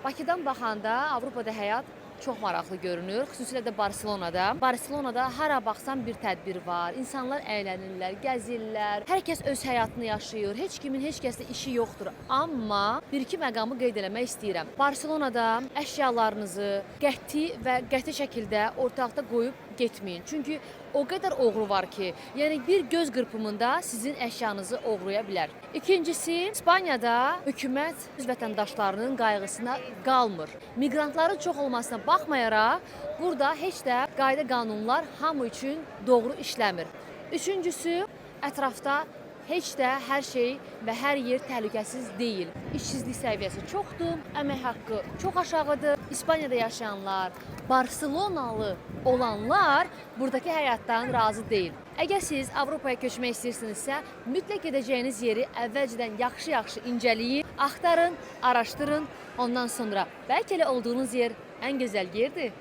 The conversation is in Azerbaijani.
Bakıdan baxanda Avropada həyat çox maraqlı görünür, xüsusilə də Barselonada. Barselonada hara baxsan bir tədbir var, insanlar əylənirlər, gəzirlər, hər kəs öz həyatını yaşayır, heç kimin heç kəslə işi yoxdur. Amma bir-iki məqamı qeyd eləmək istəyirəm. Barselonada əşyalarınızı qəti şəkildə ortalıqda qoyub getməyin. Çünki o qədər oğru var ki, yəni bir göz qırpımında sizin əşyanızı oğruya bilər. İkincisi, İspaniyada hökumət öz vətəndaşlarının qayğısına qalmır. Miqrantların çox olmasına baxmayaraq, burada heç də qayda qanunlar hamı üçün doğru işləmir. Üçüncüsü, ətrafda heç də hər şey və hər yer təhlükəsiz deyil. İşsizlik səviyyəsi çoxdur, əmək haqqı çox aşağıdır. İspaniyada yaşayanlar, Barselonalı olanlar buradakı həyatdan razı deyil. Əgər siz Avropaya köçmək istəyirsinizsə, mütləq gedəcəyiniz yeri əvvəlcədən yaxşı-yaxşı incələyin, axtarın, araşdırın. Ondan sonra bəlkə elə olduğunuz yer ən gözəl yerdir.